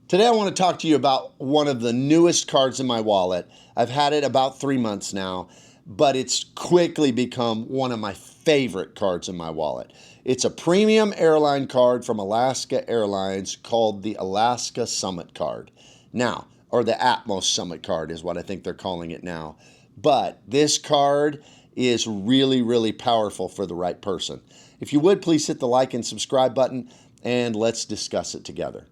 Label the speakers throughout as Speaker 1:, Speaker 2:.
Speaker 1: Today I want to talk to you about one of the newest cards in my wallet. I've had it about 3 months now, but it's quickly become one of my favorite cards in my wallet. It's a premium airline card from Alaska Airlines called the Alaska Summit Card. Now, or the Atmos Summit Card is what I think they're calling it now. But this card is really, really powerful for the right person. If you would, please hit the like and subscribe button and let's discuss it together.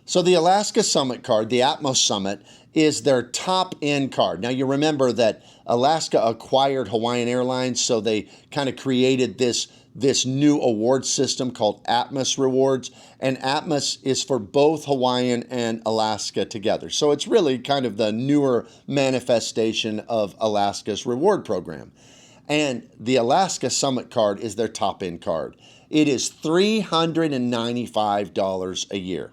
Speaker 1: So the Alaska Summit Card, the Atmos Summit, is their top-end card. Now you remember that Alaska acquired Hawaiian Airlines, so they kind of created this new award system called Atmos Rewards, and Atmos is for both Hawaiian and Alaska together. So it's really kind of the newer manifestation of Alaska's reward program. And the Alaska Summit Card is their top-end card. It is $395 a year.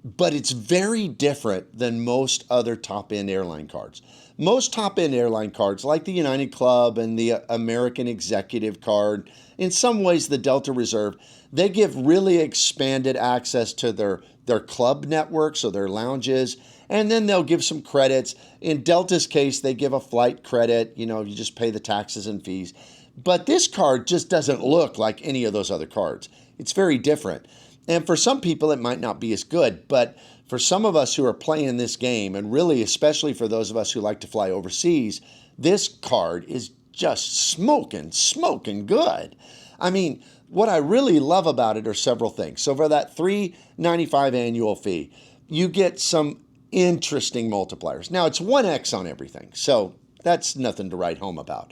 Speaker 1: But it's very different than most other top-end airline cards. Most top-end airline cards, like the United Club and the American Executive Card, in some ways the Delta Reserve, they give really expanded access to their club network, so their lounges, and then they'll give some credits. In Delta's case, they give a flight credit, you just pay the taxes and fees. But this card just doesn't look like any of those other cards. It's very different. And for some people, it might not be as good, but for some of us who are playing this game, and really especially for those of us who like to fly overseas, this card is just smoking good. I mean, what I really love about it are several things. So for that $395 annual fee, you get some interesting multipliers. Now, it's 1x on everything, so that's nothing to write home about.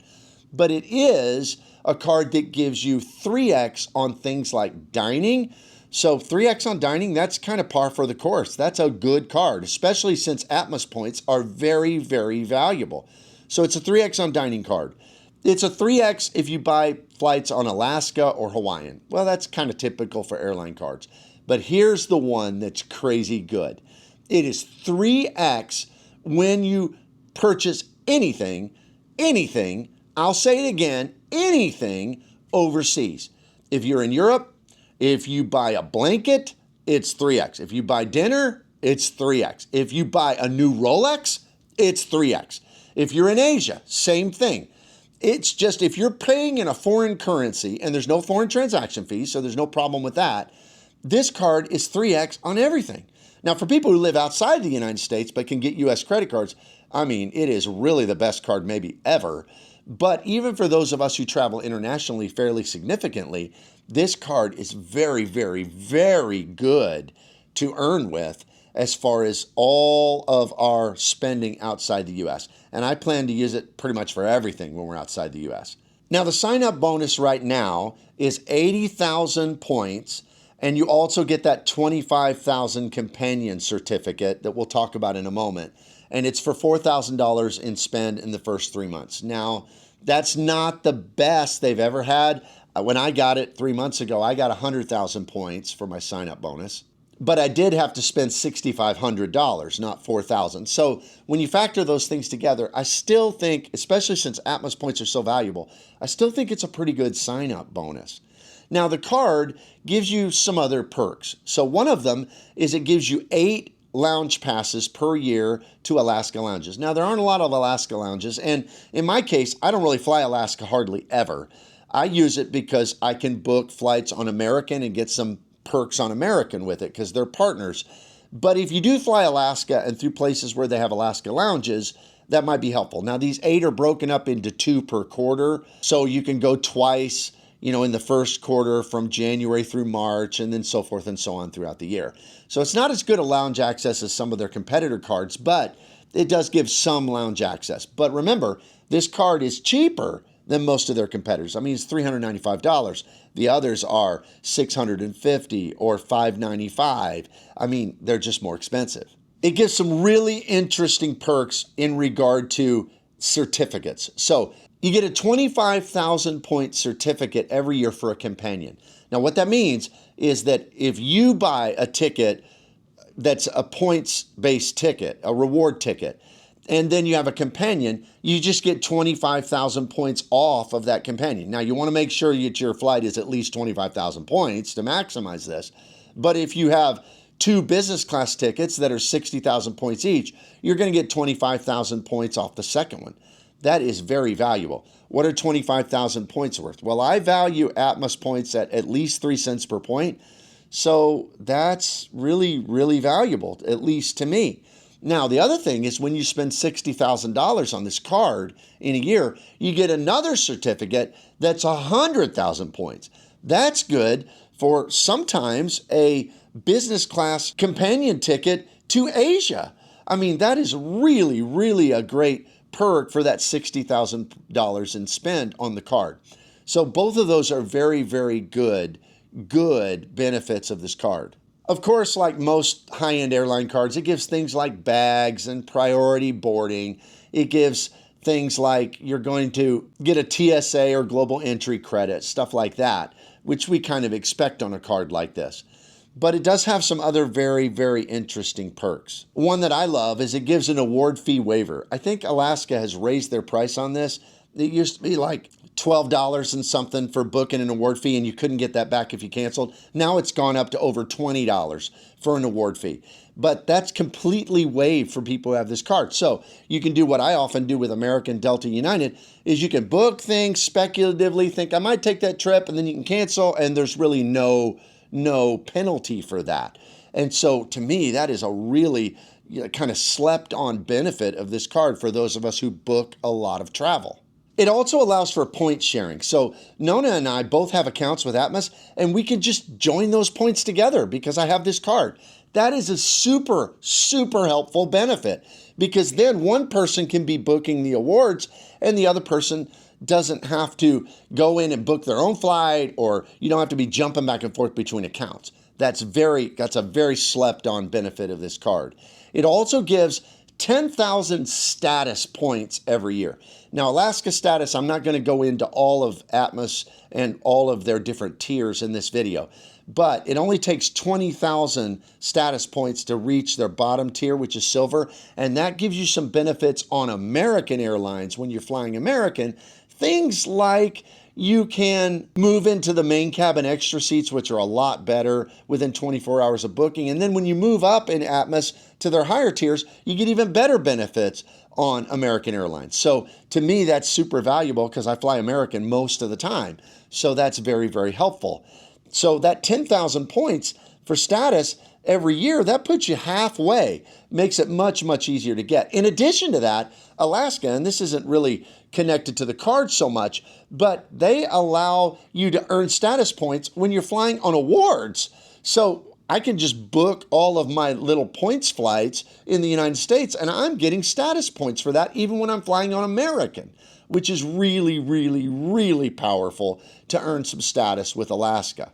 Speaker 1: But it is a card that gives you 3x on things like dining. So 3x on dining, that's kind of par for the course. That's a good card, especially since Atmos points are very, very valuable. So it's a 3x on dining card. It's a 3x if you buy flights on Alaska or Hawaiian. Well, that's kind of typical for airline cards. But here's the one that's crazy good. It is 3x when you purchase anything, I'll say it again, anything overseas. If you're in Europe, if you buy a blanket, it's 3x. If you buy dinner, it's 3x. If you buy a new Rolex, it's 3x. If you're in Asia, same thing. It's just if you're paying in a foreign currency, and there's no foreign transaction fees, so there's no problem with that, this card is 3x on everything. Now, for people who live outside the United States but can get U.S. credit cards, I mean, it is really the best card maybe ever. But even for those of us who travel internationally fairly significantly, this card is very, very, very good to earn with as far as all of our spending outside the U.S. And I plan to use it pretty much for everything when we're outside the U.S. Now, the sign-up bonus right now is 80,000 points, and you also get that 25,000 companion certificate that we'll talk about in a moment. And it's for $4,000 in spend in the first 3 months. Now, that's not the best they've ever had. When I got it 3 months ago, I got 100,000 points for my sign-up bonus. But I did have to spend $6,500, not $4,000. So when you factor those things together, I still think, especially since Atmos points are so valuable, I still think it's a pretty good sign-up bonus. Now, the card gives you some other perks. So one of them is it gives you 8 lounge passes per year to Alaska lounges. Now, there aren't a lot of Alaska lounges, and in my case, I don't really fly Alaska hardly ever. I use it because I can book flights on American and get some perks on American with it because they're partners. But if you do fly Alaska and through places where they have Alaska lounges, that might be helpful. Now, these 8 are broken up into 2 per quarter, so you can go twice, in the first quarter from January through March, and then so forth and so on throughout the year. So it's not as good a lounge access as some of their competitor cards, but it does give some lounge access. But remember, this card is cheaper than most of their competitors. I mean, it's $395. The others are $650 or $595. I mean, they're just more expensive. It gives some really interesting perks in regard to certificates. So you get a 25,000 point certificate every year for a companion. Now, what that means is that if you buy a ticket that's a points-based ticket, a reward ticket, and then you have a companion, you just get 25,000 points off of that companion. Now, you want to make sure that your flight is at least 25,000 points to maximize this. But if you have 2 business class tickets that are 60,000 points each, you're going to get 25,000 points off the second one. That is very valuable. What are 25,000 points worth? Well, I value Atmos points at least 3 cents per point. So that's really, really valuable, at least to me. Now, the other thing is when you spend $60,000 on this card in a year, you get another certificate that's 100,000 points. That's good for sometimes a business class companion ticket to Asia. I mean, that is really, really a great perk for that $60,000 in spend on the card. So both of those are very, very good benefits of this card. Of course, like most high-end airline cards, it gives things like bags and priority boarding. It gives things like you're going to get a TSA or global entry credit, stuff like that, which we kind of expect on a card like this. But it does have some other very, very interesting perks. One that I love is it gives an award fee waiver. I think Alaska has raised their price on this. It used to be like $12 and something for booking an award fee, and you couldn't get that back if you canceled. Now it's gone up to over $20 for an award fee. But that's completely waived for people who have this card. So you can do what I often do with American, Delta, United, is you can book things speculatively, think I might take that trip, and then you can cancel, and there's really no penalty for that. And so to me, that is a really kind of slept on benefit of this card for those of us who book a lot of travel. It also allows for point sharing. So Nona and I both have accounts with Atmos, and we can just join those points together because I have this card. That is a super, super helpful benefit because then one person can be booking the awards and the other person doesn't have to go in and book their own flight, or you don't have to be jumping back and forth between accounts. That's a very slept on benefit of this card. It also gives 10,000 status points every year. Now, Alaska status, I'm not going to go into all of Atmos and all of their different tiers in this video, but it only takes 20,000 status points to reach their bottom tier, which is silver, and that gives you some benefits on American Airlines when you're flying American. Things like you can move into the main cabin extra seats, which are a lot better within 24 hours of booking. And then when you move up in Atmos to their higher tiers, you get even better benefits on American Airlines. So to me, that's super valuable because I fly American most of the time. So that's very, very helpful. So that 10,000 points for status every year, that puts you halfway, makes it much, much easier to get. In addition to that, Alaska, and this isn't really connected to the card so much, but they allow you to earn status points when you're flying on awards. So I can just book all of my little points flights in the United States, and I'm getting status points for that even when I'm flying on American, which is really, really, really powerful to earn some status with Alaska.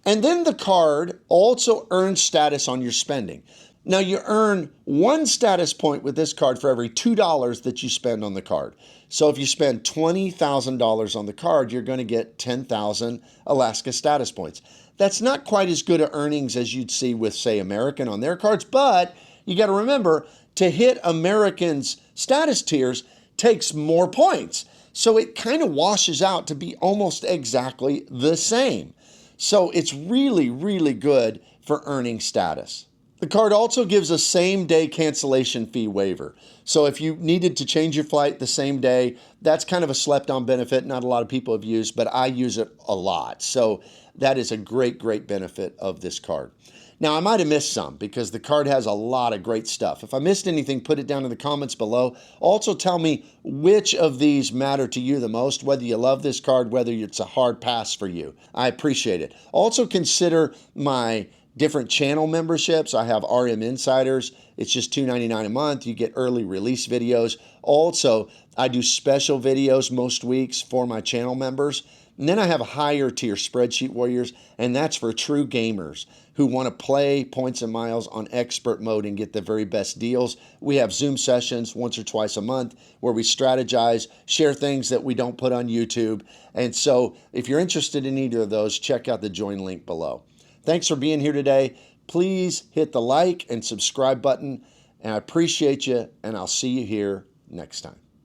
Speaker 1: And then the card also earns status on your spending. Now, you earn 1 status point with this card for every $2 that you spend on the card. So if you spend $20,000 on the card, you're going to get 10,000 Alaska status points. That's not quite as good a earnings as you'd see with, say, American on their cards, but you got to remember, to hit American's status tiers takes more points. So it kind of washes out to be almost exactly the same. So it's really, really good for earning status. The card also gives a same-day cancellation fee waiver. So if you needed to change your flight the same day, that's kind of a slept-on benefit. Not a lot of people have used, but I use it a lot. So that is a great, great benefit of this card. Now, I might have missed some because the card has a lot of great stuff. If I missed anything, put it down in the comments below. Also, tell me which of these matter to you the most, whether you love this card, whether it's a hard pass for you. I appreciate it. Also, consider my different channel memberships. I have RM Insiders. It's just $2.99 a month. You get early release videos. Also, I do special videos most weeks for my channel members. And then I have a higher tier Spreadsheet Warriors, and that's for true gamers who want to play points and miles on expert mode and get the very best deals. We have Zoom sessions once or twice a month where we strategize, share things that we don't put on YouTube. And so if you're interested in either of those, check out the join link below. Thanks for being here today. Please hit the like and subscribe button, And I appreciate you, and I'll see you here next time.